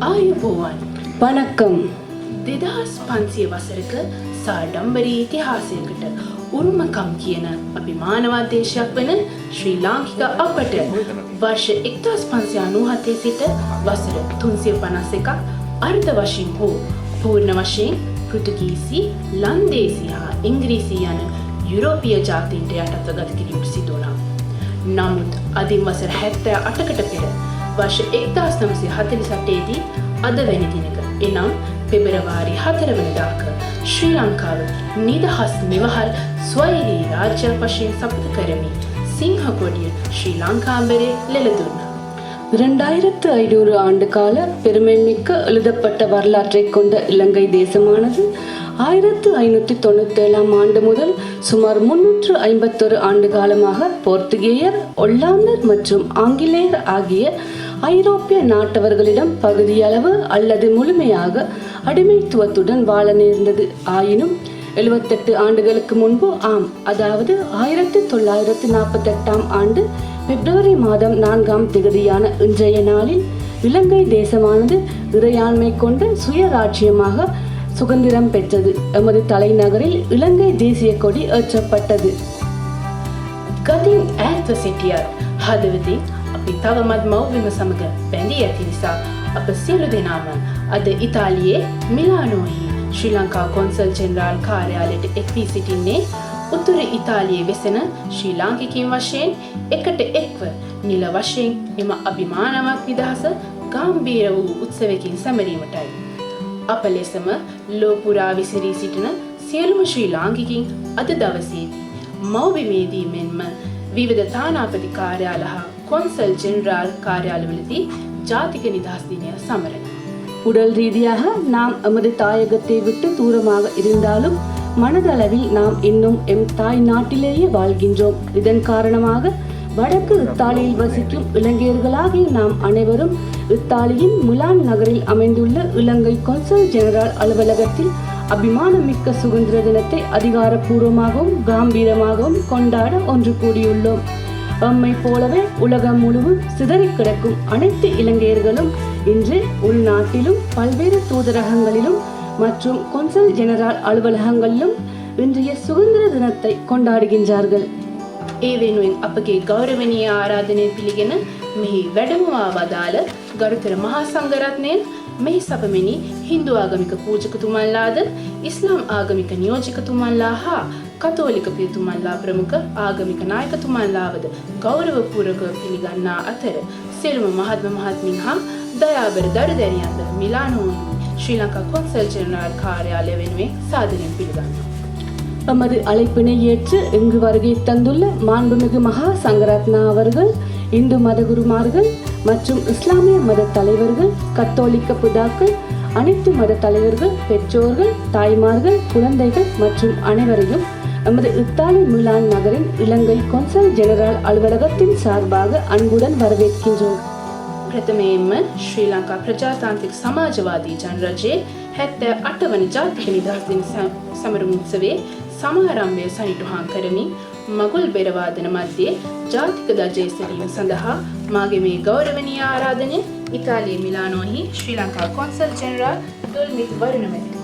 ආයුබෝවන් වணக்கம் 2500 වසරක සාඩම්බරී ඉතිහාසයකට උරුමකම් කියන අභිමානවත් දේශයක් වන ශ්‍රී ලාංකික අපට වර්ෂ 1597 සිට වසර 351ක් අර්ධ වශයෙන් හෝ පූර්ණ වශයෙන් පෘතුගීසි, ලන්දේසි හා ඉංග්‍රීසි යන යුරෝපීය ජාතීන්ට යටත්ව ගත කිරීමට සිදු වුණා. නමුත් අදින් වසර 78කට පෙර වර්ෂ 1948 දී අද වැනි දිනක එනම් පෙබරවාරි 4 වෙනිදාක ශ්‍රී ලංකාව නිදහස් මෙවහල් ස්වෛරී රාජ්‍යයක් වශයෙන් සපුත කරමින් සිංහ කොඩිය ශ්‍රී ලංකාම්බරේ லெலதுன்னா. 2500 ஆண்டு கால பெருமைமிக்க எழுதப்பட்ட வரலாற்றை கொண்ட இலங்கை தேசமானது 1597 ஆண்டு முதல் சுமார் 351 ஆண்டு காலமாக போர்த்துகேயர், ஒல்லாந்தர் மற்றும் ஆங்கிலேயர் ஆகிய ஐரோப்பிய நாட்டவர்களிடம் பகுதியளவு அல்லது முழுமையாக அடிமைத்துவத்துடன் வாழ நேர்ந்தது. ஆயினும் 78 ஆண்டுகளுக்கு முன்பு அதாவது 1948 ஆண்டு பிப்ரவரி மாதம் 4ஆம் தேதியான இன்றைய நாளில் இலங்கை தேசமானது இறையாண்மை கொண்ட சுயராட்சியமாக சுதந்திரம் பெற்றது. எமது தலைநகரில் இலங்கை தேசிய கொடி ஏற்றப்பட்டது. ගතින් ඈත්ව සිටියත් හදවතින් අපි තවමත් මව්බිම සමග බැඳී ඇති නිසා අප සියලු දෙනාම අද ඉතාලියේ මිලානෝහි ශ්‍රී ලංකා කොන්සල් ජෙනරාල් කාර්යාලයට එක් වී සිටින්නේ උතුර ඉතාලියේ වෙසෙන ශ්‍රී ලාංකිකයින් වශයෙන් එකට එක්ව නිල වශයෙන් එම අභිමානවත් නිදහස ගාම්භීර වූ උත්සවයකින් සැමරීමටයි. අප ලෙසම ලෝපුරා විසිරී සිටින සියලුම ශ්‍රී ලාංකිකින් අද දවසේදී මව්බිමේදී මෙන්ම විවිධ තානාපති කාර්යාල හා කොන්සල් ජෙනරාල් කාර්යාලවලදී ජාතික නිදහස් දිනය සමරනවා. உடல் ரீதியாக நாம் எமது தாயகத்தை விட்டு தூரமாக இருந்தாலும் மனதளவில் நாம் இன்னும் எம் தாய் நாட்டிலேயே வாழ்கின்றோம். இதன் காரணமாக வடக்கு இத்தாலியில் வசிக்கும் இலங்கையர்களாகிய நாம் அனைவரும் இத்தாலியின் மிலான் நகரில் அமைந்துள்ள இலங்கை கொன்சல் ஜெனரல் அலுவலகத்தில் அபிமானமிக்க சுதந்திர தினத்தை அதிகாரப்பூர்வமாகவும் கம்பீரமாகவும் கொண்டாட ஒன்று கூடியுள்ளோம். நம்மை போலவே உலகம் முழுவதும் சிதறி கிடக்கும் அனைத்து இலங்கையர்களும் இன்று உள்நாட்டிலும் பல்வேறு தூதரகங்களிலும் மற்றும் கொன்சல் ஜெனரல் அலுவலகங்களிலும் இன்றைய சுதந்திர தினத்தை கொண்டாடுகின்றார்கள். ඒ වෙනුවෙන් අපගේ ගෞරවනීය ආරාධනය පිළිගෙන මෙහි වැඩමවා වදාළ ගරුතර මහා සංඝරත්නයන්, මෙහි සපමෙනි හින්දු ආගමික පූජකතුමන්ලාද, ඉස්ලාම් ආගමික නියෝජකතුමන්ලා හා කතෝලික පියතුමන්ලා ප්‍රමුඛ ආගමික නායකතුමන්ලාවද ගෞරවපූර්වකව පිළිගන්නා අතර සියලුම මහත්ම මහත්මින් හා දයාබර දරුදැරියන්ද මිලානෝහි ශ්‍රී ලංකා කොන්සල් ජෙනරාල් කාර්යාලය වෙනුවෙන් සාදරයෙන් පිළිගන්නවා. எமது அழைப்பினை ஏற்று இங்கு வருகை தந்துள்ள மாண்புமிகு மகா சங்கரத்னா அவர்கள், இந்து மதகுருமார்கள் மற்றும் இஸ்லாமிய மத தலைவர்கள், கத்தோலிக்க புதாக்கள், அனைத்து மத தலைவர்கள், பெற்றோர்கள், தாய்மார்கள், குழந்தைகள் மற்றும் அனைவரையும் எமது இத்தாலி மிலான் நகரின் இலங்கை கொன்சல் ஜெனரல் அலுவலகத்தின் சார்பாக அன்புடன் வரவேற்கின்றோம். ප්‍රථමයෙන්ම ශ්‍රී ලංකා ප්‍රජාතාන්ත්‍රික සමාජවාදී ජනරජයේ 78 වන ජාතික නිදහස් දින සමරුම් උත්සවයේ සමාරම්භය සනිටුහන් කරමින් මගුල් බෙර වාදන මැද්දේ ජාතික ධජය සැලීම සඳහා මාගේ මේ ගෞරවනීය ආරාධනය ඉතාලියේ මිලානෝහි ශ්‍රී ලංකා කොන්සල් ජෙනරාල් දොල්මිත් වරුණ මැතිතුමා.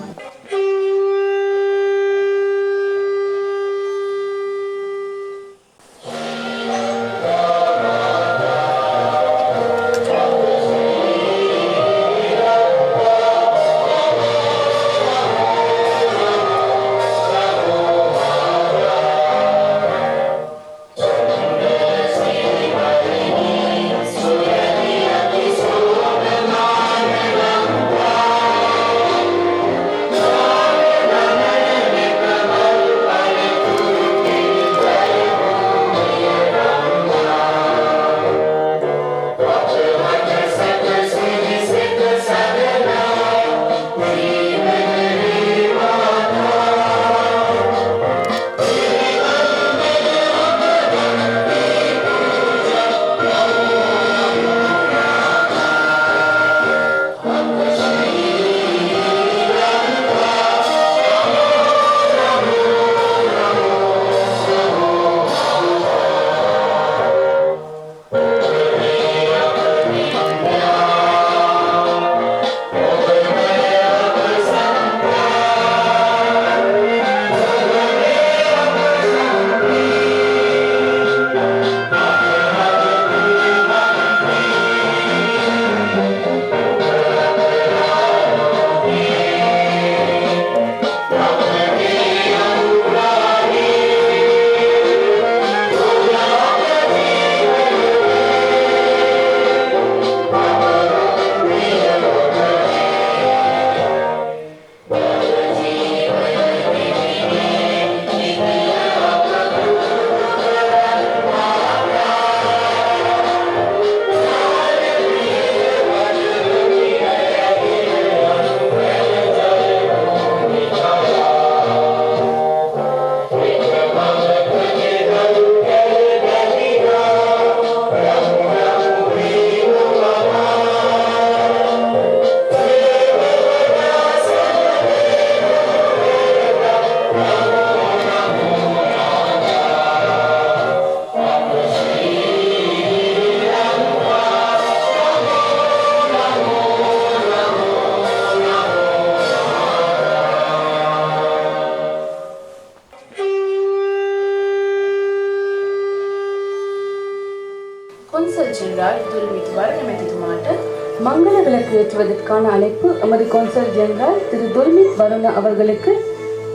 மங்கள விளக்கு ஏற்றுவதற்கான அழைப்பு எமது கொன்சல் ஜெனரல் திரு துர்மித் வருண அவர்களுக்கு,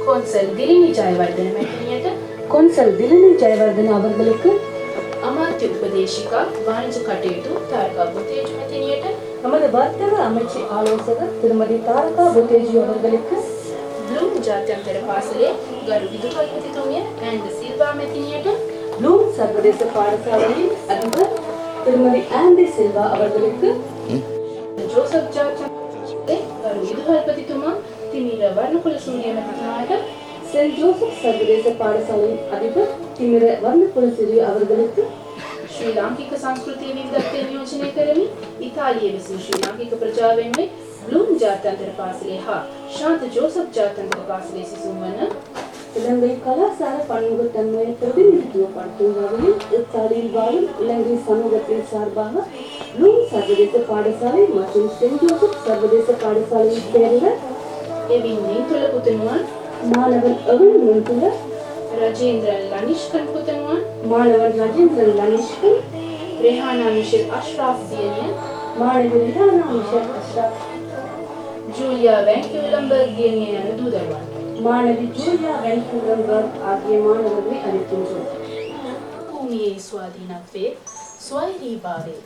කොන්සල් දිලිනි ජයවර්ධන මැතිණියට, கொன்சல் திலினி ஜெயவர்தன் அவர்களுக்கு, අමාත්‍ය උපදේශිකා වාණිජ කටයුතු තාරකා බුතේජු මැතිණියට, நமது வர்த்தக அமைச்சு ஆலோசகர் திருமதி தாரகா புத்தேஜி அவர்களுக்கு, බ්ලූම් ජාත්‍යන්තර පාසලේ ගරු විදුහල්පතිතුමිය ඇන්ඩ සිල්වා මැතිණියට, ப்ளூம் சர்வதேச பாடசாலையின் அதிபர் திருமதி ஆண்டி சில்வா அவர்களுக்கு, ජෝසප් ජාත්‍යන්තර ගරු විදුහල්පතිතුමා තිමිර වර්ණකුලසූරිය මැතිතුමාට, சென்ட் ஜோசப் சர்வதேச பாடசாலையின் அதிபர் திமிர வர்ணகுலசிறி அவர்களுக்கு, ශ්‍රී ලාංකික සංස්කෘතිය විවිධත්වය නියෝජනය කරමින් ඉතාලියේ විසින් ශ්‍රී ලාංකික ප්‍රජාවෙන් මේ බ්ලූම් ජාත්‍යන්තර පාසලේ හා ශාන්ත ජෝසප් ජාත්‍යන්තර පාසලේ සිසුන් වන இலங்கை கலாசார பன்முகத்தன்மையை பிரதிநிதித்துவப்படுத்தும் வகையில் இத்தாலியில் வாழும் இலங்கை சமூகத்தின் சார்பாக ப்ளூம் சர்வதேச பாடசாலை மற்றும் சென்ட் ஜோசப் சர்வதேச பாடசாலையின் சேர்ந்த එවින් නිතුල පුතණුවන්, மாணவன் எவன் முன்துள்ள රජේන්ද්‍රන් ලනිෂ්කන් පුතණුවන්, மாணவன் ரஜேந்திரன் லனிஷ்கன், රෙහානා මිෂෙල් අශ්රාෆ් දියණිය, மாணவி ரிஹானா மிஷல் அஷ்ரப், ජූලියා වැන්කියුලම්බර්ග් දියණිය යන දූ දරුවන්. மாணவி ஜூலியா வென்கூவன்பர்க் ஆகிய மாணவர்களை அழைக்கின்றோம். භූමියේ ස්වාධීනත්වයේ, ස්වෛරීභාවයේ,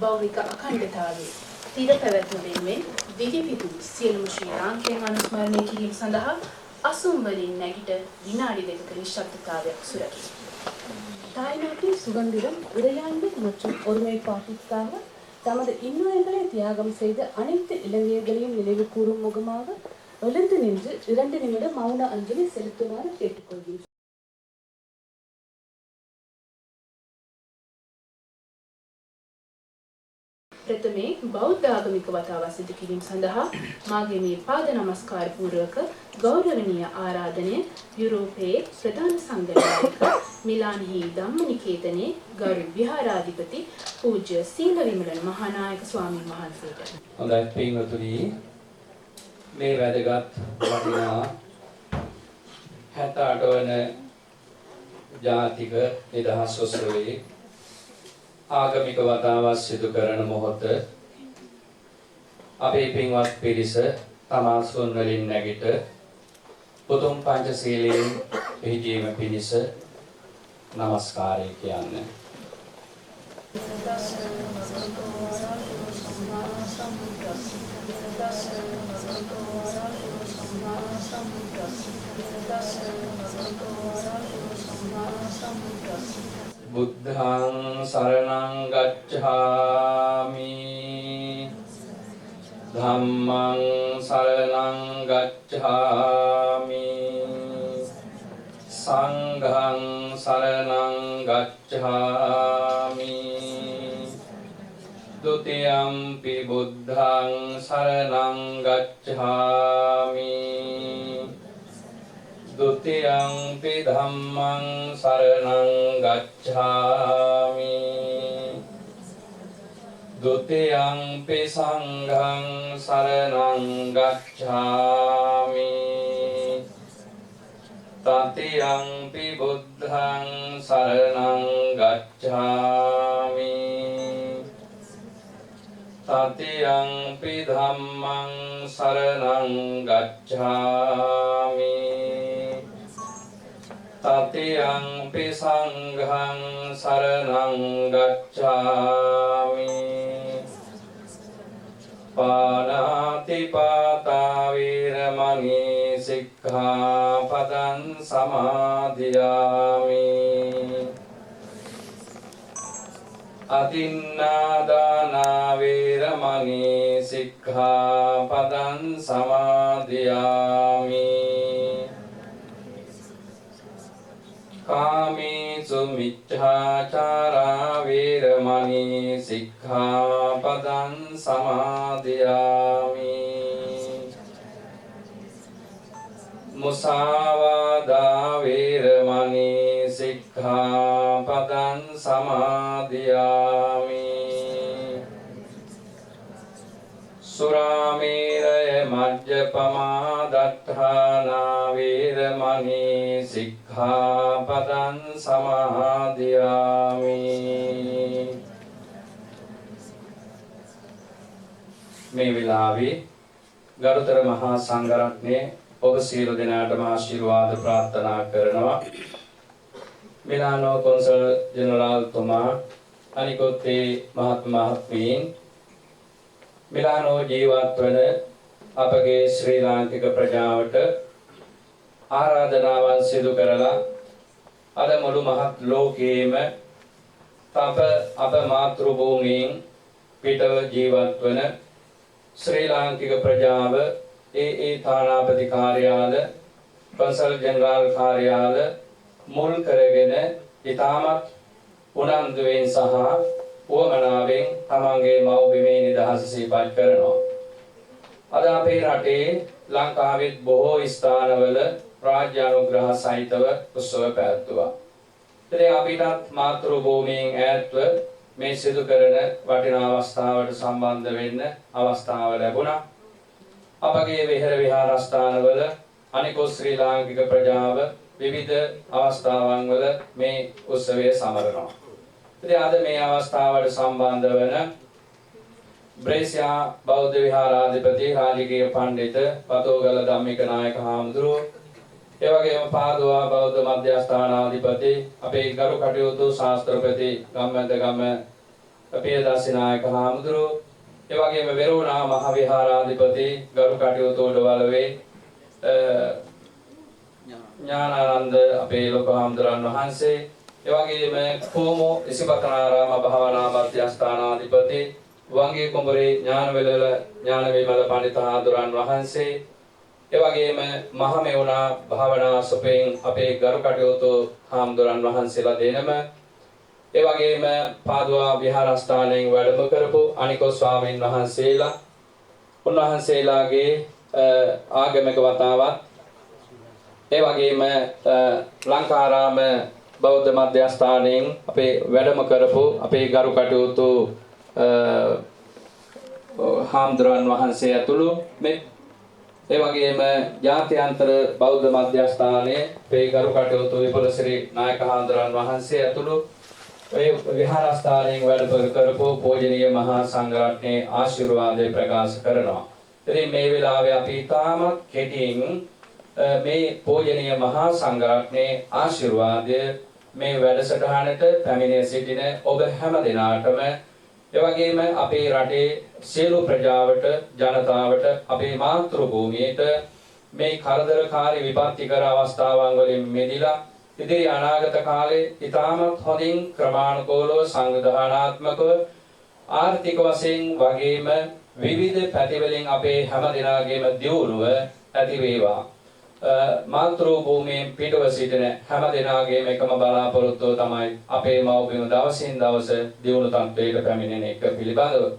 භෞතික අඛණ්ඩතාවයේ තිර පැවැත්ම වෙනුවෙන් විවිධ සියලුම ශ්‍රී ලාංකිකයන් අනුස්මරණය කිරීම සඳහා අසුම් වලින් නැගිට විනාඩි 2ක නිශ්ශබ්දතාවයක් සුරකී. தாய்நாட்டின் சுதந்திரம், இறையாண்மை மற்றும் ஒருமைப்பாட்டிற்காக தமது இன்னுயிர்களை தியாகம் செய்த அனைத்து இலங்கையர்களையும் நினைவு கூறும் முகமாக எழுந்து நின்று 2 நிமிடம் மௌன அஞ்சலி செலுத்துமாறு கேட்டுக்கொள்கின்றோம். ප්‍රථමයෙන් බෞද්ධ ආගමික වතාවක් සිදු කිරීම සඳහා මාගේ මේ පාද නමස්කාර පූර්වක ගෞරවනීය ආරාධනය යුරෝපයේ ප්‍රධාන සංඝනායක මිලාන්හි ධම්මනිකේතනයේ ගරු විහාරාධිපති පූජ්‍ය සීලවිමලන් මහානායක ස්වාමීන් වහන්සේට. හොඳයි පින්වතුනි, මේ වැදගත් වටිනා 68 වන ජාතික නිදහස් උත්සවයේ ආගමික වතාවක් සිදු කරන මොහොත අපේ පින්වත් පිරිස තමාසුන් වලින් නැගිට උතුම් පංචශීලයෙන් පිළිදීම පිණිස නමස්කාරය කියන්නේ. බුද්ධං සරණං ගච්ඡාමි ධම්මං සරණං ගච්ඡාමි සංඝං සරණං ගච්ඡාමි ဒုတိယံ පි බුද්ධං සරණං ගච්ඡාමි ဒုတိယံ පි ධම්මං සරණං ගච්ඡාමි ဒုတိယံ පි සංඝං සරණං ගච්ඡාමි တတိယံ පි බුද්ධං සරණං ගච්ඡාමි တတိယံ පි ධම්මං සරණං ගච්ඡාමි တတိယံ පි සංඝං සරණං ගච්ඡාමි පාණාති පාතා වීරමණී සික්ඛාපදං සමාදියාමි อทินนาดานาเวรมณีสิกขาปดังสมาธิยามิกามิสุมิจฉาจาราเวรมณีสิกขาปดังสมาธิยามิมุสาวาดาเวรมณีสิกขาปดังสมาธิยามิสุราเมรยมัจจปมาดัฏฐานาเวรมณีสิกขาปดังสมาธิยามิ මේ වෙලාවේ ගරුතර මහා සංඝරත්නයේ ඔබ සියලු දෙනාටම ආශිර්වාද ප්‍රාර්ථනා කරනවා. මිලානෝ කොන්සල් ජෙනරාල් තුමා අනිකුත් මහත්මීන් මිලානෝ ජීවත් වන අපගේ ශ්‍රී ලාංකික ප්‍රජාවට ආරාධනාවන් සිදු කරලා අද මුළු මහත් ලෝකයේම අප මාතෘ භූමියෙන් පිටව ජීවත් වන ශ්‍රී ලාංකික ප්‍රජාව ඒ තානාපති කාර්යාල කොන්සල් ජෙනරාල් කාර්යාල මුල් කරගෙන ඉතාමත් උනන්දුවෙන් සහ උවමනාවෙන් තමන්ගේ මව්බිමේ නිදහස සිහිපත් කරනවා. අද අපේ රටේ ලංකාවේ බොහෝ ස්ථානවල රාජ්‍ය අනුග්‍රහ සහිතව උත්සව පැවැත්වුවා. ඉතින් අපිටත් මාතෘ භූමියෙන් ඈත්ව මේ සිදු කරන වටිනා අවස්ථාවට සම්බන්ධ වෙන්න අවස්ථාව ලැබුණා. අපගේ විහෙර විහාරස්ථානවල අනිකුත් ශ්‍රී ලාංකික ප්‍රජාව විවිධ අවස්ථාවන් වල මේ උත්සවය සමරනවා. ඉතින් අද මේ අවස්ථාවට සම්බන්ධ වන බ්‍රේසියා බෞද්ධ විහාරාධිපති රාජකීය පඬිත පතෝගල ධම්මික නායක හාමුදුරුවෝ, ඒ වගේම පාදුවා බෞද්ධ මධ්‍යස්ථානාධිපති අපේ ගරු කටයුතු ශාස්ත්‍රපති ගම්මැදගම පියදාසි නායක හාමුදුරුවෝ, ඒ වගේම වෙරෝනා මහ විහාරාධිපති ගරු කටයුතු උඩවලවේ ඥානානන්ද අපේ ලොකු හාමුදුරන් වහන්සේ, ඒ වගේම කොමෝ ඉසිපතනාරාම භාවනා මධ්‍යස්ථානාධිපති වංගේ කුඹරේ ඥානවේලල ඥානවේමල පඬිත හාමුදුරන් වහන්සේ, ඒ වගේම මහමෙවුනා භාවනා සුපෙන් අපේ ගරු කටයුතු හාමුදුරන් වහන්සේලා දෙනම, ඒ වගේම පාදුවා විහාරස්ථානයෙන් වැඩම කරපු අනිකුත් ස්වාමීන් වහන්සේලා, උන්වහන්සේලාගේ ආගමික වතාවත්, ඒ වගේම ලංකාරාම බෞද්ධ මධ්‍යස්ථානයෙන් අපේ වැඩම කරපු අපේ ගරු කටයුතු හාමුදුරන් වහන්සේ ඇතුළු මේ, ඒ වගේම ජාත්‍යන්තර බෞද්ධ මධ්‍යස්ථානයේ අපේ ගරු කටයුතු විපුලසිරි නායක හාමුදුරන් වහන්සේ ඇතුළු ඒ විහාරස්ථානයෙන් වැඩම කරපු පූජනීය මහා සංඝරත්නයේ ආශිර්වාදය ප්‍රකාශ කරනවා. ඉතින් මේ වෙලාවේ අපි තාමත් කෙටියෙන් මේ පූජනීය මහා සංඝරත්නයේ ආශිර්වාදය මේ වැඩසටහනට පැමිණ සිටින ඔබ හැම දෙනාටම, ඒ වගේම අපේ රටේ සියලු ප්‍රජාවට, ජනතාවට, අපේ මාතෘ භූමියට මේ කරදරකාරී විපත්තිකර අවස්ථාවන් වලින් මිදලා ඉදිරි අනාගත කාලේ ඉතාමත් හොඳින් ක්‍රමානුකූලව සංවිධානාත්මකව ආර්ථික වශයෙන් වගේම විවිධ පැතිවලින් අපේ හැම දෙනාගේම දියුණුව ඇති වේවා. මාතෘ භූමියෙන් පිටව සිටින හැම දෙනාගේම එකම බලාපොරොත්තුව තමයි අපේ මව්බිම දවසින් දවස දියුණු තත්ත්වයට පැමිණෙන එක පිළිබඳව.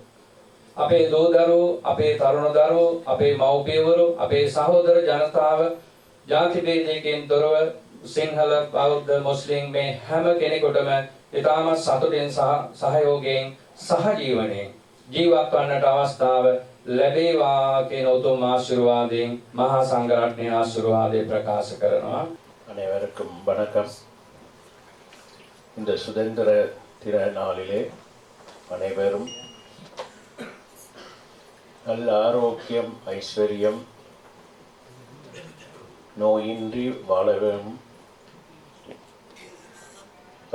අපේ දූ දරුවෝ, අපේ තරුණ දරුවෝ, අපේ මව්පියවරු, අපේ සහෝදර ජනතාව ජාති භේදයකින් තොරව සිංහල, බෞද්ධ, මුස්ලිම් මේ හැම කෙනෙකුටම ඉතාමත් සතුටින් සහ සහයෝගයෙන් සහජීවනයෙන් ජීවත් වන්නට අවස්ථාව ලැබේවා කියන උතුම් ආශිර්වාදයෙන් මහா සංඝරත්නයේ ආශිර්වාදය ප්‍රකාශ කරනවා. அனைவருக்கும் வணக்கம். இந்த சுதந்திர திருநாளிலே அனைவரும் நல்ல ஆரோக்கியம், ஐஸ்வர்யம், நோயின்றி வாழ வேண்டும்.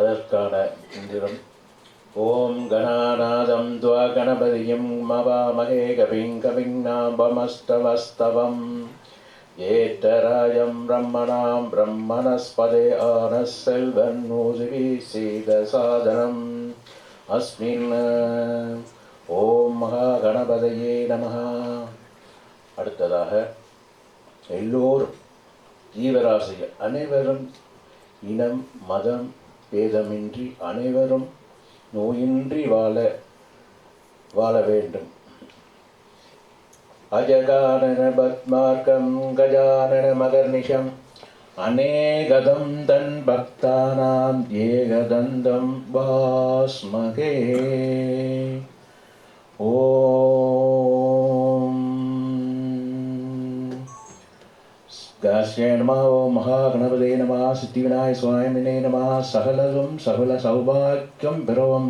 அதற்கான இந்திரம் ஓம் கணாநாதம் துவா கணபதியும் மவாமகே கவிங் கவிஞாபமஸ்தவஸ்தவம் ஏத்தராஜம் பிரம்மணாம் பிரம்மணஸ்பதே ஆனசெல்வன் நூசிவி சீத சாதனம் அஸ்மின் ஓம் மகா கணபதையே நமஹ. அடுத்ததாக எல்லோரும் ஜீவராசிகள் அனைவரும் இனம், மதம் பேதமின்றி அனைவரும் நோயின்றி வாழ வேண்டும். அஜகானன பத்மார்க்கம் கஜானன மகர்நிஷம் அநேகதம் தன் பக்தானாம் ஏகதந்தம் பாஸ்மகே. ஓம் गास्ये नमः. ओम महागणपते नमः. सिद्धिविनायक स्वामिने नमः. सकलम सकल सौभाग्यम भरवम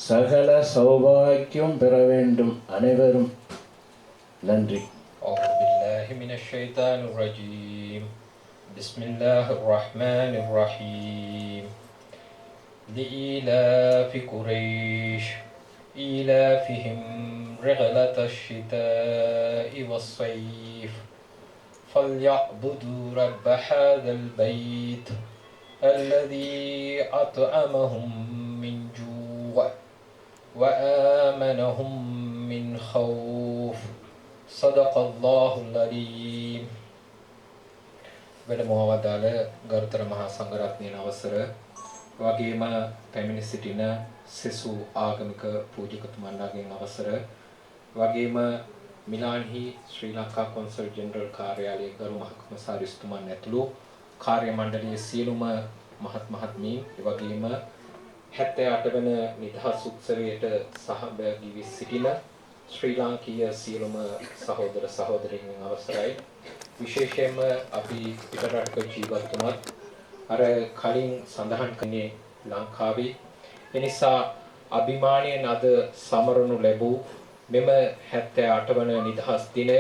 சகல சௌபாக்கியம் பெற வேண்டும் அனைவரும். நன்றி. أعوذ بالله من الشيطان الرجيم. بسم الله الرحمن الرحيم. لإيلاف قريش إيلافهم رحلة الشتاء والصيف فليعبدوا رب هذا البيت الذي أطعمهم من جوع وآمنهم من خوف صدق الله العظيم. වැඩමවදාළ ගරුතර මහා සංඝරත්නයේ අවසර වගේම පැමිණ සිටින සෙසු ආගමික පූජකතුමන්ලාගෙන් අවසර වගේම මිලාන්හි ශ්‍රී ලංකා කොන්සල් ජෙනරල් කාර්යාලයේ ගරු මහ කොමසාරිස්තුමන් ඇතුළු කාර්ය මණ්ඩලයේ සියලුම මහත් මහත්මීන් ඒ වගේම 78 වන නිදහස් උත්සවයට සහභාගී වී සිටින ශ්‍රී ලාංකීය සියලුම සහෝදර සහෝදරීන් අවසරයි. විශේෂයෙන්ම අපි පිටරටක ජීවත් වුණත් අර කලින් සඳහන් කළේ ලංකාවේ එනිසා අභිමානයෙන් අද සමරනු ලැබූ මෙම 78 වන නිදහස් දිනය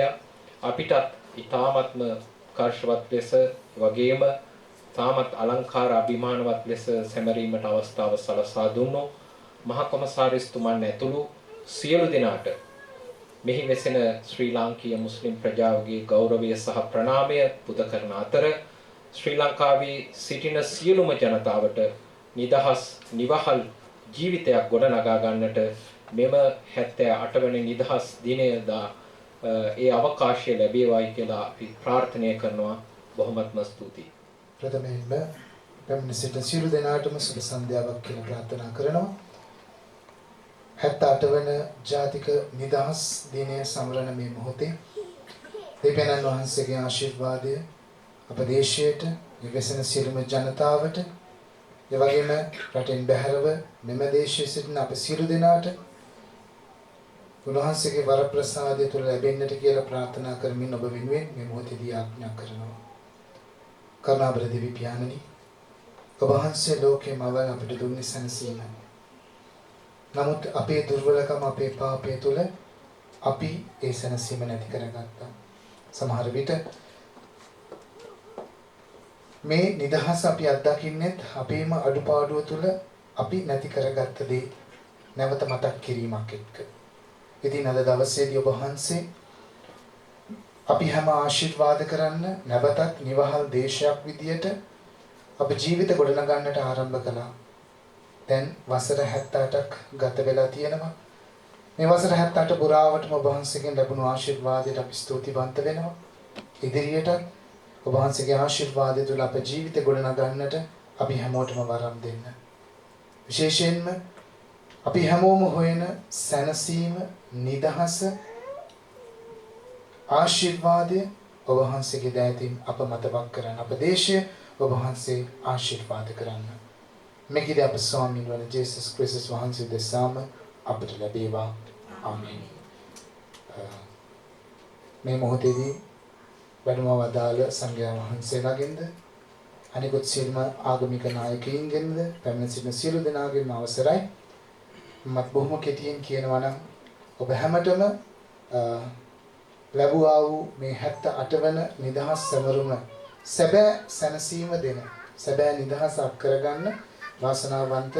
අපිටත් ඊ타ත්ම කර්ෂවත් ලෙස වගේම තාමත් අලංකාර අභිමානවත් ලෙස සැමරීමට අවස්ථාව සලසා දුන්නු මහ කොමසාරිස්තුමන් ඇතුළු සියලු දෙනාට මෙහි වෙසෙන ශ්‍රී ලාංකීය මුස්ලිම් ප්‍රජාවගේ ගෞරවය සහ ප්‍රණාමය පුද කරන අතර ශ්‍රී ලංකාවේ සිටින සියලුම ජනතාවට නිදහස් නිවහල් ජීවිතයක් ගොඩනගා ගන්නට මෙම 78 වෙනි නිදහස් දිනයදා ඒ අවකාශය ලැබේවායි කියලා අපි ප්‍රාර්ථනා කරනවා. බොහොමත්ම ස්තුතියි. ප්‍රථමයෙන්ම පැමිණ සිටින සියලු දෙනාටම සුබ සන්ධ්‍යාවක් කියලා ප්‍රාර්ථනා කරනවා. 78 වන ජාතික නිදහස් දිනය සමරන මේ මොහොතේ දෙවියන් වහන්සේගේ ආශිර්වාදය අප දේශයට, විවසන සියලුම ජනතාවට, ඒ වගේම රටින් බැහැරව මෙම දේශයේ සිටින අප සියලු දෙනාට උන්වහන්සේගේ වරප්‍රසාදය තුළ ලැබෙන්නට කියලා ප්‍රාර්ථනා කරමින් ඔබ වෙනුවෙන් මේ මොහොතේදී ආඥා කරනවා. කරුණාබර දෙවි පියාණනි, ඔබ වහන්සේ ලෝකේ මවල අපිට දුන්නේ සැනසීම. නමුත් අපේ දුර්වලකම, අපේ පාපය තුළ අපි ඒ සැනසීම නැති කරගත්තා. සමහර විට මේ නිදහස අපි අත්දකින්නෙත් අපේම අඩුපාඩුව තුළ අපි නැති කරගත්ත දේ නැවත මතක් කිරීමක් එක්ක. ඉතින් අද දවසේදී ඔබ වහන්සේ අපි හැම ආශිර්වාද කරන්න නැවතත් නිවහල් දේශයක් විදියට අප ජීවිත ගොඩනගන්නට ආරම්භ කළා. දැන් වසර 78ක් ගත වෙලා තියෙනවා. මේ වසර 78 පුරාවටම ඔබ වහන්සේගෙන් ලැබුණු ආශිර්වාදයට අපි ස්තුතිවන්ත වෙනවා. ඉදිරියටත් ඔබ වහන්සේගේ ආශිර්වාදය තුළ අප ජීවිත ගොඩනගන්නට අපි හැමෝටම වරම් දෙන්න. විශේෂයෙන්ම අපි හැමෝම හොයන සැනසීම, නිදහස, ආශිර්වාදය ඔබ වහන්සේගේ දෑතින් අප මතවක් කරන්න. අප දේශය ඔබ වහන්සේ ආශිර්වාද කරන්න. මෙකිදී අප ස්වාමීන් වන ජේසුස් ක්‍රිස්තුස් වහන්සේ දෙසාම අපට ලැබේවා. ආමේන්. මේ මොහොතේදී වැඩම වදාළ සංඝයා වහන්සේලාගෙන්ද අනිකුත් සියලුම ආගමික නායකයින්ගෙන්ද පැමිණ සිටින සියලු දෙනාගේම අවසරයි. මත් බොහොම කෙටියෙන් කියනවා නම් ඔබ හැමතෙම ලැබුවා වූ මේ 78 වන නිදහස් සමරුම සැබෑ සැනසීම දෙන, සැබෑ නිදහසක් කරගන්න වාසනාවන්ත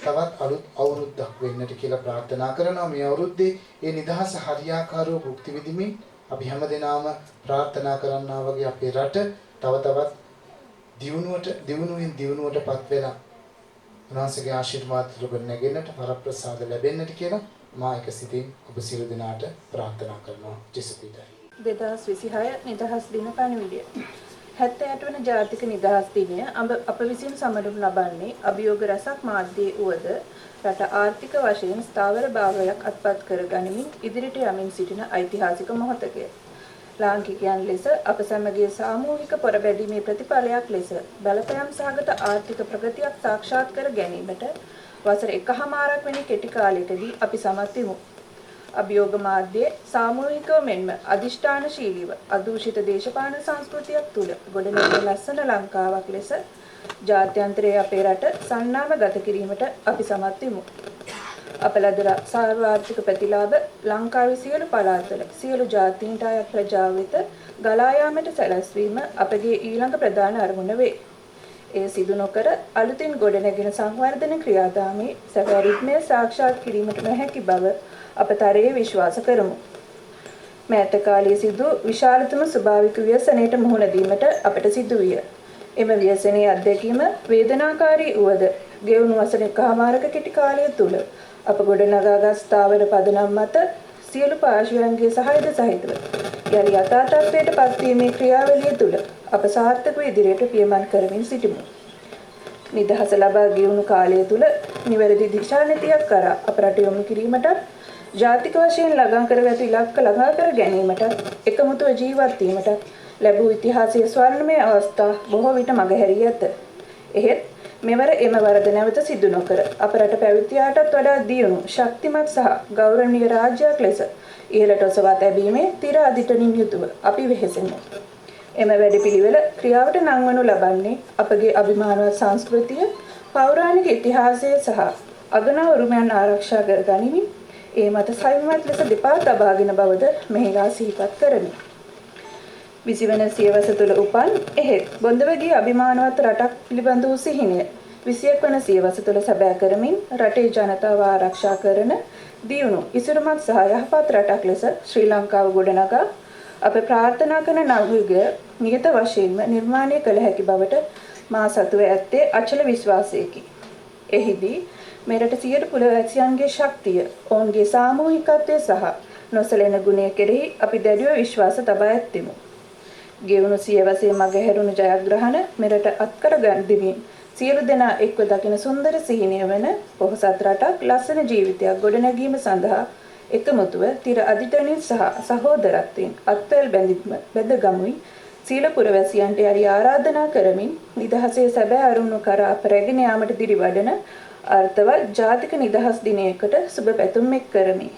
තවත් අලුත් අවුරුද්දක් වෙන්නට කියලා ප්‍රාර්ථනා කරනවා. මේ අවුරුද්දේ මේ නිදහස හරියාකාරව භුක්ති විඳිමින් අපි හැමදෙනාම ප්‍රාර්ථනා කරන්නා වගේ අපේ රට තව තවත් දියුණුවටපත් වෙලා උන්වහන්සේගේ ආශිර්වාද ලැබෙන්න නැගෙන්නට වරප්‍රසාද ලැබෙන්නට කියලා මා එක සිතින් ඔබ සියලු දෙනාට ප්‍රාර්ථනා කරනවා. ජෙසුපිටයි. 2026 නිදහස් දින පණිවිඩය. 78 වන ජාතික නිදහස් දිනය අප විසින් සමරනු ලබන්නේ අභියෝග රසක් මාධ්‍යයේ උවද රට ආර්ථික වශයෙන් ස්ථාවර භාවයක් අත්පත් කර ගනිමින් ඉදිරියට යමින් සිටින ඓතිහාසික මොහොතකය. ලාංකිකයන් ලෙස අප සැමගේ සාමූහික පොරබැදීමේ ප්‍රතිඵලයක් ලෙස බලපෑම් සහගත ආර්ථික ප්‍රගතියක් සාක්ෂාත් කර ගැනීමට වසර 1.5ක් වැනි කෙටි කාලයකදී අපි සමත් වෙමු. අභියෝග මාධ්‍යයේ සාමූහිකව මෙන්ම අධිෂ්ඨානශීලීව අදූෂිත දේශපාලන සංස්කෘතියක් තුළ ගොඩනැගෙන ලස්සන ලංකාවක් ලෙස ජාත්‍යන්තරයේ අපේ රට සන්නාම ගත කිරීමට අපි සමත් වෙමු. අප ලද සාර්වාර්ථික ප්‍රතිලාභ ලංකාවේ සියලු පළාත්වල සියලු ජාතීන්ට අයත් ප්‍රජාව වෙත ගලා යාමට සැලැස්වීම අපගේ ඊළඟ ප්‍රධාන අරමුණ වේ. එය සිදු නොකර අලුතින් ගොඩනැගෙන සංවර්ධන ක්‍රියාදාමයේ සැබෑ රිද්මය සාක්ෂාත් කිරීමට නොහැකි බව අප තරයේ විශ්වාස කරමු. මෑත කාලයේ සිදු විශාලතම ස්වභාවික ව්‍යසනයට මුහුණ දීමට අපට සිදු විය. එම ව්‍යසනයේ අත්දැකීම වේදනාකාරී වුවද ගෙවුණු වසර එකහමාරක කෙටි කාලය තුල අප ගොඩනගාගත් ස්ථාවර පදනම් මත සියලු පාර්ශ්වයන්ගේ සහායද සහිතව යලි යථා තත්ත්වයට පත්වීමේ ක්‍රියාවලිය තුල අප සාර්ථකව ඉදිරියට පියමන් කරමින් සිටිමු. නිදහස ලබා ගෙවුණු කාලය තුල නිවැරදි දිශානතියක් කරා අප රට යොමු කිරීමට ජාතික වශයෙන් ළඟා කරගත් ඉලක්ක ළඟා කර ගැනීමට එකමුතුව ජීවත් වීමට ලැබූ ඉතිහාසයේ ස්වර්ණමය අවස්ථා බොහෝ විට මගහැරී ඇත. එහෙත් මෙවර එම වරද නැවත සිදු නොකර අප රට පැවැත්වියාටත් වඩා දියුණු ශක්තිමත් සහ ගෞරවනීය රාජ්‍යයක් ලෙස ඉහළට ඔසවා තැබීමේ තිර අදිටනින් යුතුව අපි වෙහෙසෙමු. එම වැඩපිළිවෙල ක්‍රියාවට නංවනු ලබන්නේ අපගේ අභිමානවත් සංස්කෘතිය, පෞරාණික ඉතිහාසය සහ අගනා උරුමයන් ආරක්ෂා කර ගනිමින් ඒ මත සවිමත් ලෙස දෙපා තබාගෙන බවද මෙහිලා සිහිපත් කරමි. 20 වන සියවස තුළ උපන් එහෙත් බොඳවගේ අභිමානවත් රටක් පිළිබඳ වූ සිහිනය 21 වන සියවස තුළ සැබෑ කරමින් රටේ ජනතාව ආරක්ෂා කරන දියුණු ඉසුරුමත් සහ යහපත් රටක් ලෙස ශ්‍රී ලංකාව ගොඩනගා අප ප්‍රාර්ථනා කරන නවයුගය නියත වශයෙන්ම නිර්මාණය කළ හැකි බවට මා සතුව ඇත්තේ අචල විශ්වාසයකි. එහිදී මෙරට සියලු පුරවැසියන්ගේ ශක්තිය, ඔවුන්ගේ සාමූහිකත්වය සහ නොසැලෙන ගුණය කෙරෙහි අපි දැඩිව විශ්වාස තබා ඇත්තෙමු. ගෙවුණු සියවසේ මගහැරුණු ජයග්‍රහණ මෙරට අත්කර ගනිමින් සියලු දෙනා එක්ව දකින සුන්දර සිහිනය වන පොහොසත් රටක් ලස්සන ජීවිතයක් ගොඩනැගීම සඳහා එකමුතුව තිර අධිටනින් සහ සහෝදරත්වයෙන් අත්වැල් බැඳගමුයි සීල පුරවැසියන්ට යලි ආරාධනා කරමින් නිදහසේ සැබෑ අරුණු කරා අප රැගෙන යාමට දිරිවඩන අර්ථවත් ජාතික නිදහස් දිනයකට සුබ පැතුම් එක් කරමි.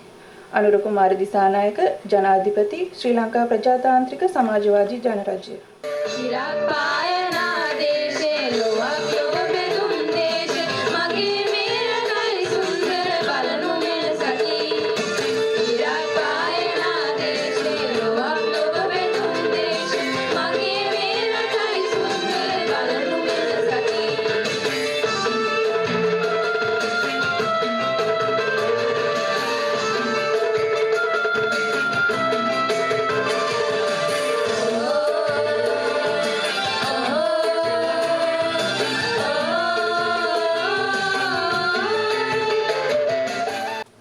අනුර කුමාර දිසානායක ජනාධිපති ශ්‍රී ලංකා ප්‍රජාතාන්ත්‍රික සමාජවාදී ජනරජය.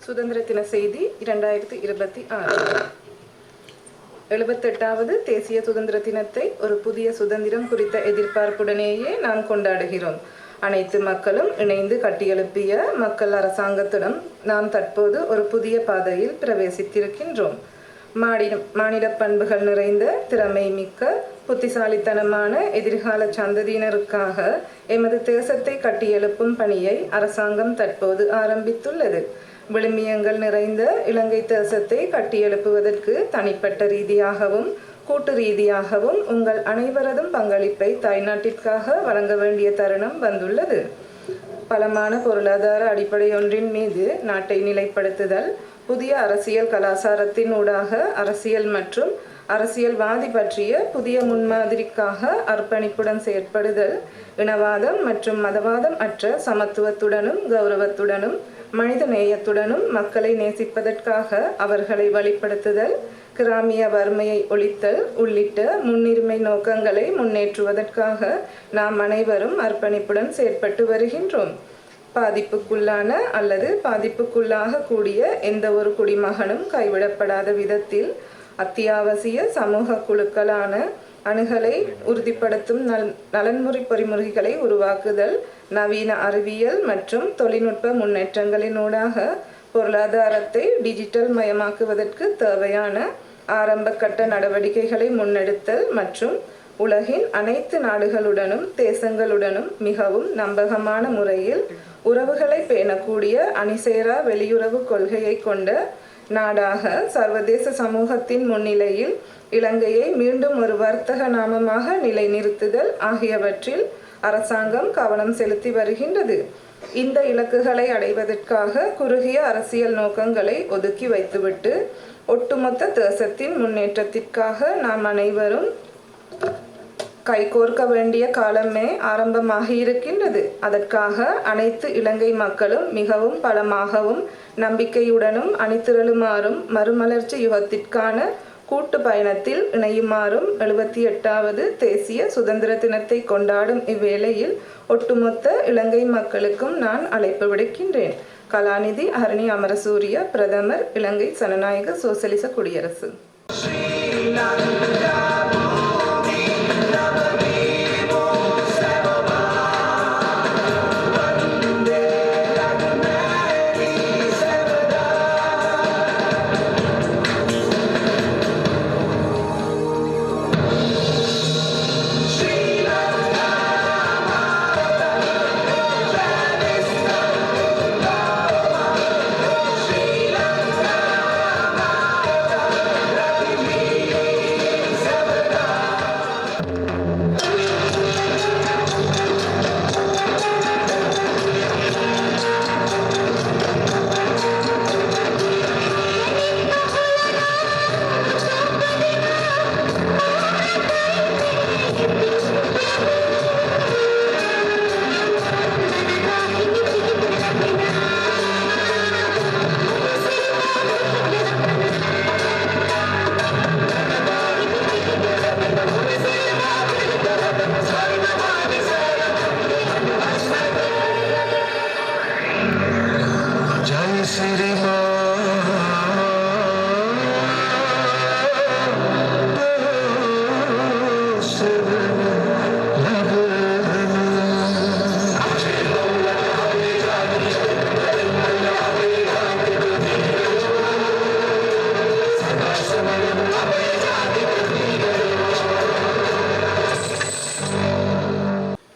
சுதந்திர தின செய்தி 2026. 78வது தேசிய சுதந்திர தினத்தை ஒரு புதிய சுதந்திரம் குறித்த எதிர்பார்ப்புடனேயே நாம் கொண்டாடுகிறோம். அனைத்து மக்களும் இணைந்து கட்டியெழுப்பிய மக்கள் அரசாங்கத்துடன் நாம் தற்போது ஒரு புதிய பாதையில் பிரவேசித்திருக்கின்றோம். மானிட பண்புகள் நிறைந்த திறமை மிக்க புத்திசாலித்தனமான எதிர்கால சந்ததியினருக்காக எமது தேசத்தை கட்டியெழுப்பும் பணியை அரசாங்கம் தற்போது ஆரம்பித்துள்ளது. விழுமியங்கள் நிறைந்த இலங்கை தேசத்தை கட்டியெழுப்புவதற்கு தனிப்பட்ட ரீதியாகவும் கூட்டு ரீதியாகவும் உங்கள் அனைவரதும் பங்களிப்பை தாய்நாட்டிற்காக வழங்க வேண்டிய தருணம் வந்துள்ளது. பலமான பொருளாதார அடிப்படை ஒன்றின் மீது நாட்டை நிலைப்படுத்துதல், புதிய அரசியல் கலாச்சாரத்தின் ஊடாக அரசியல் மற்றும் அரசியல்வாதி பற்றிய புதிய முன்மாதிரிக்காக அர்ப்பணிப்புடன் செயற்படுதல், இனவாதம் மற்றும் மதவாதம் அற்ற சமத்துவத்துடனும் கௌரவத்துடனும் மனித நேயத்துடனும் மக்களை நேசிப்பதற்காக அவர்களை வழிப்படுத்துதல், கிராமிய வறுமையை ஒழித்தல் உள்ளிட்ட முன்னுரிமை நோக்கங்களை முன்னேற்றுவதற்காக நாம் அனைவரும் அர்ப்பணிப்புடன் செயற்பட்டு வருகின்றோம். பாதிப்புக்குள்ளான அல்லது பாதிப்புக்குள்ளாக கூடிய எந்த ஒரு குடிமகனும் கைவிடப்படாத விதத்தில் அத்தியாவசிய சமூக குழுக்களான அணுகலை உறுதிப்படுத்தும் நலன்முறை பொறிமுறைகளை உருவாக்குதல், நவீன அறிவியல் மற்றும் தொழில்நுட்ப முன்னேற்றங்களினூடாக பொருளாதாரத்தை டிஜிட்டல் மயமாக்குவதற்கு தேவையான ஆரம்ப கட்ட நடவடிக்கைகளை முன்னெடுத்தல் மற்றும் உலகின் அனைத்து நாடுகளுடனும் தேசங்களுடனும் மிகவும் நம்பகமான முறையில் உறவுகளை பேணக்கூடிய அணிசேரா வெளியுறவு கொள்கையை கொண்ட நாடாக சர்வதேச சமூகத்தின் முன்னிலையில் இலங்கையை மீண்டும் ஒரு வர்த்தக நாமமாக நிலைநிறுத்துதல் ஆகியவற்றில் அரசாங்கம் கவனம் செலுத்தி வருகின்றது. இந்த இலக்குகளை அடைவதற்காக குறுகிய அரசியல் நோக்கங்களை ஒதுக்கி வைத்துவிட்டு ஒட்டுமொத்த தேசத்தின் முன்னேற்றத்திற்காக நாம் அனைவரும் கைகோர்க்க வேண்டிய காலமே ஆரம்பமாகி இருக்கின்றது. அதற்காக அனைத்து இலங்கை மக்களும் மிகவும் பலமாகவும் நம்பிக்கையுடனும் அணிதிரளுமாறும் மறுமலர்ச்சி யுகத்திற்கான கூட்டு பயணத்தில் இணையுமாறும் 78வது தேசிய சுதந்திர தினத்தை கொண்டாடும் இவ்வேளையில் ஒட்டுமொத்த இலங்கை மக்களுக்கும் நான் அழைப்பு விடுக்கின்றேன். கலாநிதி ஹரணி அமரசூரிய, பிரதமர், இலங்கை ஜனநாயக சோசலிச குடியரசு.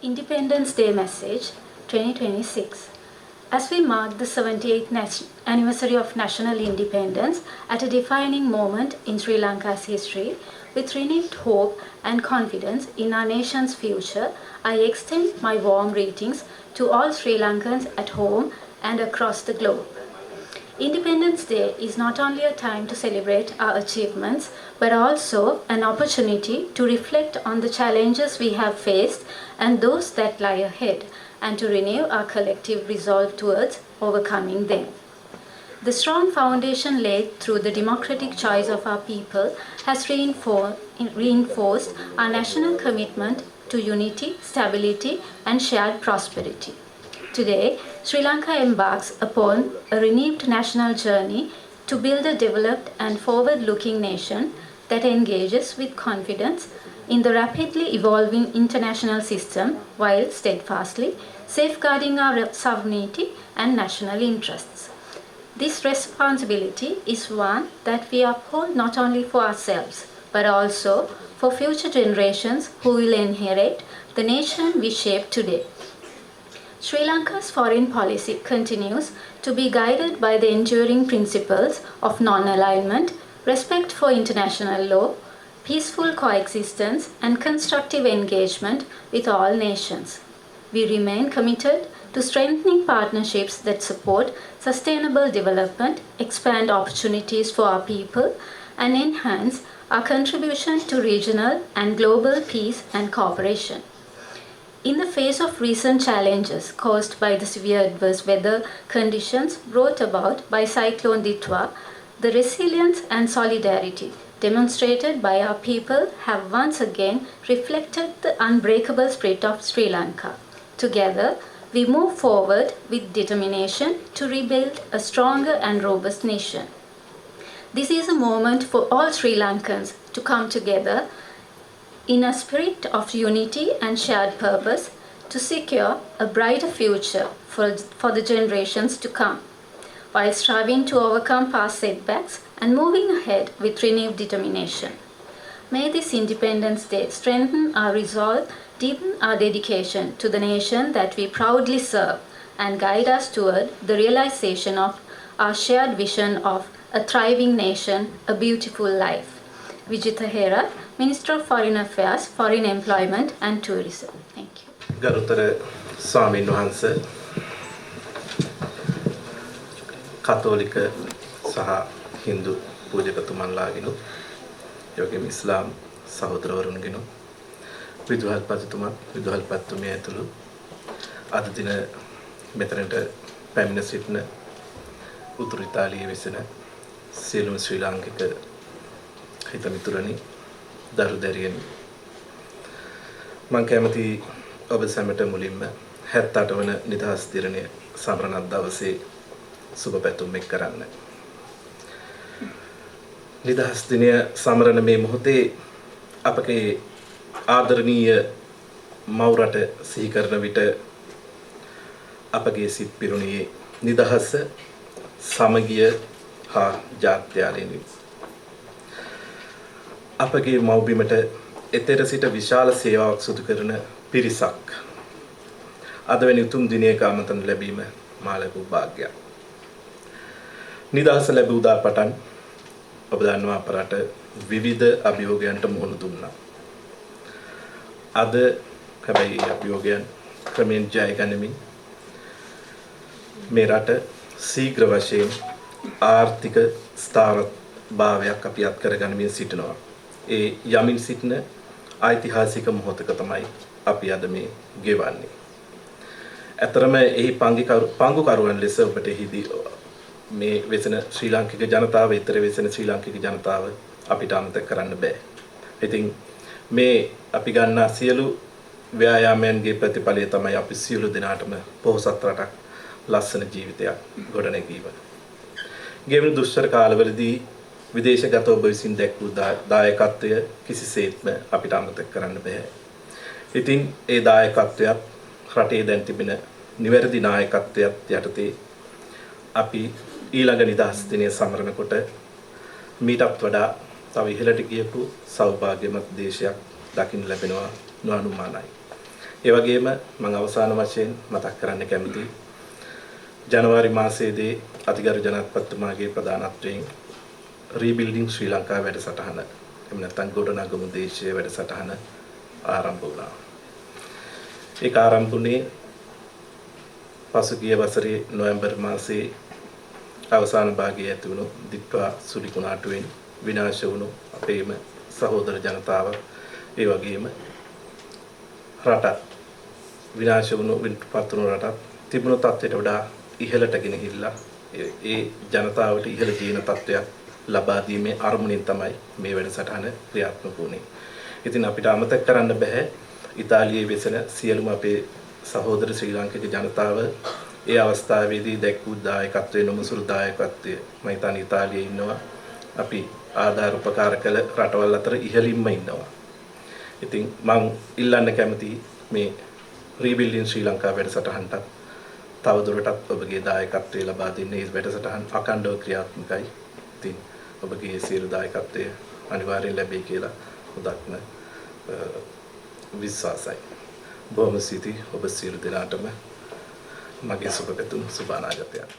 Independence Day Message 2026. As we mark the 78th anniversary of national independence at a defining moment in Sri Lanka's history, with renewed hope and confidence in our nation's future, I extend my warm greetings to all Sri Lankans at home and across the globe. Independence Day is not only a time to celebrate our achievements, but also an opportunity to reflect on the challenges we have faced and those that lie ahead, and to renew our collective resolve towards overcoming them. The strong foundation laid through the democratic choice of our people has reinforced our national commitment to unity, stability, and shared prosperity. Today, Sri Lanka embarks upon a renewed national journey to build a developed and forward-looking nation that engages with confidence in the rapidly evolving international system while steadfastly safeguarding our sovereignty and national interests. This responsibility is one that we uphold not only for ourselves, but also for future generations who will inherit the nation we shape today. Sri Lanka's foreign policy continues to be guided by the enduring principles of non-alignment, respect for international law, peaceful coexistence, and constructive engagement with all nations. We remain committed to strengthening partnerships that support sustainable development, expand opportunities for our people, and enhance our contribution to regional and global peace and cooperation. In the face of recent challenges caused by the severe adverse weather conditions brought about by Cyclone Ditwa, the resilience and solidarity demonstrated by our people have once again reflected the unbreakable spirit of Sri Lanka. Together, we move forward with determination to rebuild a stronger and robust nation. This is a moment for all Sri Lankans to come together in a spirit of unity and shared purpose to secure a brighter future for the generations to come, while striving to overcome past setbacks and moving ahead with renewed determination. May this Independence Day strengthen our resolve, deepen our dedication to the nation that we proudly serve, and guide us toward the realization of our shared vision of a thriving nation, a beautiful life. Vijitha Hera, Minister of Foreign Affairs, Foreign Employment and Tourism. Thank you. ගරුතර ස්වාමීන් වහන්සේ කතෝලික සහ හින්දු පූජකතුමන්ලාගෙනුත් ඒ වගේම ඉස්ලාම් සහෝදරවරුන්ගෙනුත් විදුහල්පතිතුමා විදුහල්පතිතුමිය ඇතුළු අද දින මෙතනට පැමිණ සිටින උතුරු ඉතාලියේ වෙසෙන සියලුම ශ්‍රී ලාංකික හිතමිතුරනි දරු දැරියනි මම කැමති ඔබ සැමට මුලින්ම 78 වන නිදහස් දිනය සමරන දවසේ සුබ පැතුම් එක් කරන්න. නිදහස් දිනය සමරන මේ මොහොතේ අපගේ ආදරණීය මව් රට සිහි කරන විට අපගේ සිත් පිරුණේ නිදහස සමගිය හා ජාත්‍යාලයෙනි. අපගේ මව්බිමට එතෙර සිට විශාල සේවාවක් සිදු කරන පිරිසක් අද වැනි උතුම් දිනයක ආමන්ත්‍රණ ලැබීම මා ලැබූ වාසනාවක්. නිදහස ලැබූ දා පටන් ඔබ දන්නවා අප රට විවිධ අභියෝගයන්ට මුහුණ දුන්නා. අද හැබැයි අභියෝගයන් ක්‍රමෙන් ජය ගනිමින් මේ රට ශීඝ්‍ර වශයෙන් ආර්ථික ස්ථාවරභාවයක් අපි අත් කරගනිමින් සිටිනවා. ඒ යමින් සිටින ඓතිහාසික මොහොතක තමයි අපි අද මේ ගෙවන්නේ. අතරම එහි පංගුකරුවන් ලෙස ඔබට එහිදී මේ වෙසෙන ශ්‍රී ලාංකික ජනතාව, ඊතර වෙසෙන ශ්‍රී ලාංකික ජනතාව අපිට අමතක කරන්න බෑ. ඉතින් මේ අපි ගන්නා සියලු ව්‍යායාමයන්ගේ ප්‍රතිඵලය තමයි අපි සියලු දෙනාටම පොහොසත් රටක් ලස්සන ජීවිතයක් ගොඩනැගීම. ගෙවුණු දුෂ්කර කාලවලදී විදේශගත ඔබ විසින් දැක් වූ දායකත්වය කිසිසේත්ම අපිට අමතක කරන්න බෑ. ඉතින් ඒ දායකත්වයත් රටේ දැන් තිබෙන නිවැරදි නායකත්වයත් යටතේ අපි ඊළඟ නිදහස් දිනය සමරනකොට මීටත් වඩා තව ඉහළට ගියපු සෞභාග්‍යමත් දේශයක් දකින්න ලැබෙනවා නොඅනුමානයි. ඒ වගේම මම අවසාන වශයෙන් මතක් කරන්න කැමතියි ජනවාරි මාසයේදී අතිගරු ජනාධිපතිතුමාගේ ප්‍රධානත්වයෙන් රීබිල්ඩින් ශ්‍රී ලංකා වැඩසටහන එහෙම නැත්නම් ගොඩනගමු දේශීය වැඩසටහන ආරම්භ වුණා. ඒක ආරම්භ වුණේ පසුගිය වසරේ නොවැම්බර් මාසයේ අවසාන භාගයේ ඇති වුණු දිත්වා සුලිකුණාටුවෙන් විනාශ වුණු අපේම සහෝදර ජනතාව ඒ වගේම රට විනාශ වුණු විපත් වුණු රට තිබුණු තත්ත්වයට වඩා ඉහළට ගෙනහිල්ලා ඒ ජනතාවට ඉහළ ජීවන තත්ත්වයක් ලබා දීමේ අරමුණින් තමයි මේ වැඩසටහන ක්‍රියාත්මක වුණේ. ඉතින් අපිට අමතක කරන්න බෑ ඉතාලියේ වෙසෙන සියලුම අපේ සහෝදර ශ්‍රී ලාංකික ජනතාව ඒ අවස්ථාවේදී දැක් වූ දායකත්වයේ නොමුසුරු දායකත්වය මම හිතන්නේ ඉතාලියේ ඉන්නවා අපි ආධාර උපකාර කළ රටවල් අතර ඉහළින්ම ඉන්නවා. ඉතින් මම ඉල්ලන්න කැමතියි මේ රීබිල්ඩින් ශ්‍රී ලංකා වැඩසටහනට තවදුරටත් ඔබගේ දායකත්වය ලබා දෙන්න. මේ වැඩසටහන අඛණ්ඩව ක්‍රියාත්මකයි. ඉතින් ඔබගේ සියලු දායකත්වය අනිවාර්යෙන් ලැබෙයි කියලා හොදක්ම විශ්වාසයි. බොහොම ස්තුතියි ඔබ සියලු දෙනාටම මගේ සුබ පැතුම් සුබ අනාගතයක්.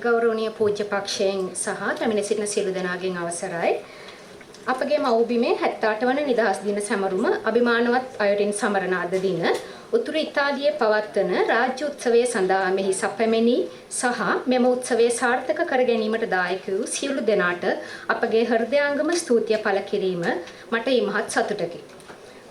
ගෞරවනීය පූජ්‍ය පක්ෂයෙන් සහ පැමිණ සිටින සියලු දෙනාගෙන් අවසරයි. අපගේ මව්බිමේ 78 වන නිදහස් දින සැමරුම අභිමානවත් අයුරින් සමරන අද දින උතුරු ඉතාලියේ පවත්වන රාජ්‍ය උත්සවය සඳහා මෙහි සැපැමිණි සහ මෙම උත්සවය සාර්ථක කර ගැනීමට දායක වූ සියලු දෙනාට අපගේ හෘදයාංගම ස්තුතිය පළ කිරීම මට ඉමහත් සතුටකි.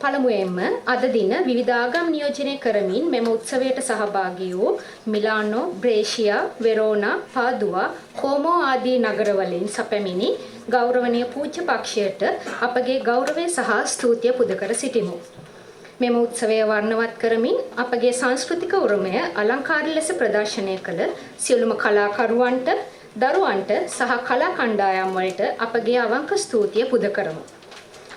පළමුවෙන්ම අද දින විවිධ ආගම් නියෝජනය කරමින් මෙම උත්සවයට සහභාගී වූ මිලානෝ, බ්‍රේෂියා, වෙරෝනා, පාදුවා, කෝමෝ ආදී නගරවලින් සැපැමිණි ගෞරවනීය පූජ්‍ය පක්ෂයට අපගේ ගෞරවය සහ ස්තුතිය පුද කර සිටිමු. මෙම උත්සවය වර්ණවත් කරමින් අපගේ සංස්කෘතික උරුමය අලංකාර ලෙස ප්‍රදර්ශනය කළ සියලුම කලාකරුවන්ට, දරුවන්ට සහ කලා කණ්ඩායම් වලට අපගේ අවංක ස්තුතිය පුද කරමු.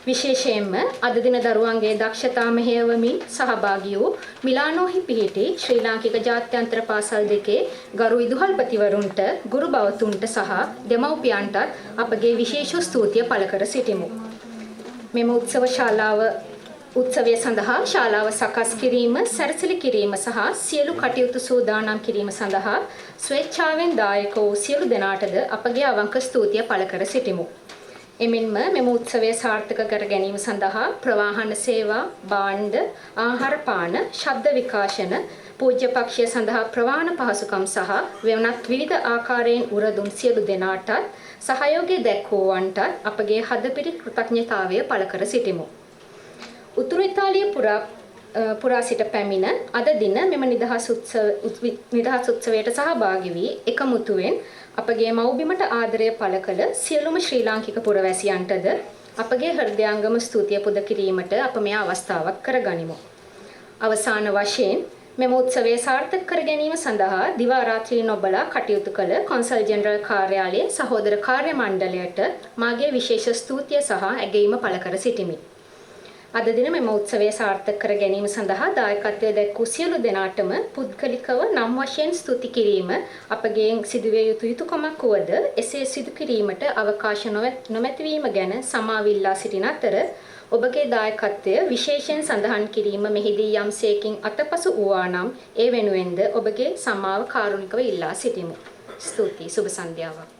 විශේෂයෙන්ම අද දින දරුවන්ගේ දක්ෂතා මෙහෙයවමින් සහභාගී වූ මිලානෝහි පිහිටි ශ්‍රී ලාංකික ජාත්‍යන්තර පාසල් දෙකේ ගරු විදුහල්පතිවරුන්ට, ගුරු භවතුන්ට සහ දෙමව්පියන්ටත් අපගේ විශේෂ ස්තුතිය පළ කර සිටිමු. මෙම උත්සවය සඳහා ශාලාව සකස් කිරීම, සැරසිලි කිරීම සහ සියලු කටයුතු සූදානම් කිරීම සඳහා ස්වේච්ඡාවෙන් දායක වූ සියලු දෙනාටද අපගේ අවංක ස්තුතිය පළ කර සිටිමු. එමෙන්ම මෙම උත්සවය සාර්ථක කර ගැනීම සඳහා ප්‍රවාහන සේවා, භාණ්ඩ, ආහාර පාන, ශබ්ද විකාශන, පූජ්‍ය පක්ෂය සඳහා ප්‍රවාහන පහසුකම් සහ වෙනත් විවිධ ආකාරයෙන් උරදුන් සියලු දෙනාටත් සහයෝගය දැක්වූවන්ටත් අපගේ හදපිරි කෘතඥතාවය පළ කර සිටිමු. උතුරු ඉතාලිය පුරා සිට පැමිණ අද දින මෙම නිදහස් උත්සවයට සහභාගී වී එකමුතුවෙන් අපගේ මව්බිමට ආදරය පළ කළ සියලුම ශ්‍රී ලාංකික පුරවැසියන්ටද අපගේ හෘදයාංගම ස්තුතිය පුද කිරීමට අප මේ අවස්ථාවක් කරගනිමු. අවසාන වශයෙන් මෙම උත්සවය සාර්ථක කර ගැනීම සඳහා දිවා රාත්‍රී නොබලා කටයුතු කළ කොන්සල් ජෙනරල් කාර්යාලයේ සහෝදර කාර්ය මණ්ඩලයට මාගේ විශේෂ ස්තුතිය සහ ඇගයීම පළ කර සිටිමි. අද දින මෙම උත්සවය සාර්ථක කර ගැනීම සඳහා දායකත්වය දැක්වූ සියලු දෙනාටම පුද්ගලිකව නම් වශයෙන් ස්තුති කිරීම අපගේ සිදුවිය යුතු යුතුකමක් වුවද එසේ සිදු කිරීමට අවකාශ නොමැතිවීම ගැන සමාවිල්ලා සිටින අතර ඔබගේ දායකත්වය විශේෂයෙන් සඳහන් කිරීම මෙහිදී යම්සේකින් අතපසු වූවා නම් ඒ වෙනුවෙන්ද ඔබගේ සමාව කාරුණිකව ඉල්ලා සිටිමු. ස්තුතියි. සුබ සන්ධ්‍යාවක්.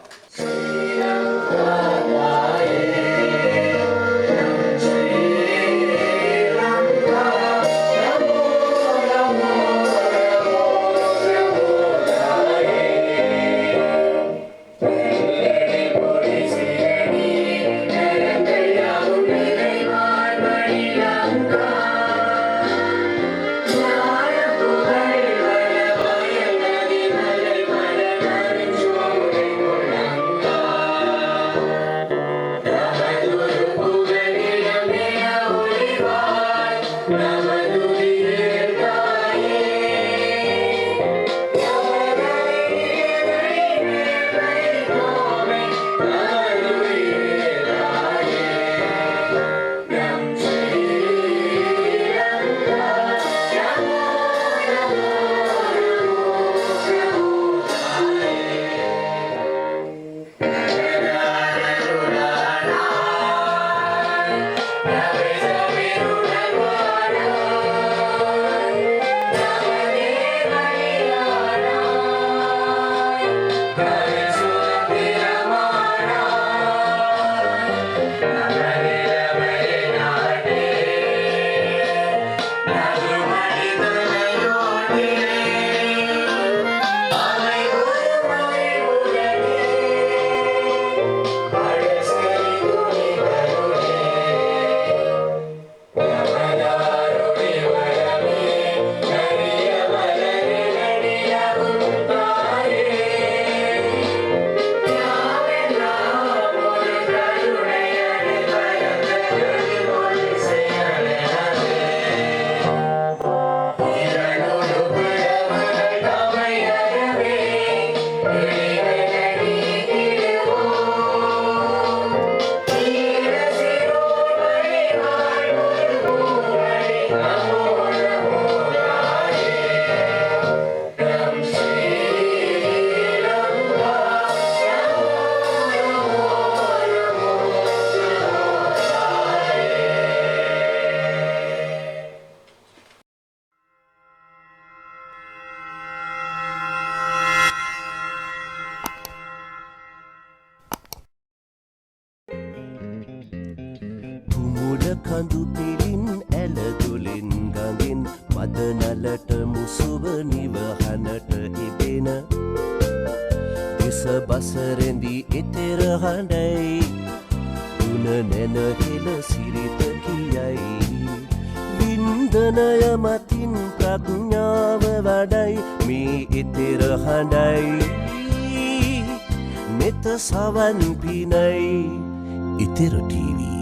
කඳු පිරින් ඇලදොලෙන් ගඟෙන් මදනලට මුසුව නිවහනට එබෙන දෙස බසරැඳී එතෙර හඬයි උන නැනහෙල සිරිත කියයි වින්දනය මතින් ප්‍රඥාව වඩයි මේ එතෙර හඬයි නෙත සවන් පිනයි ඉතෙර ටීවී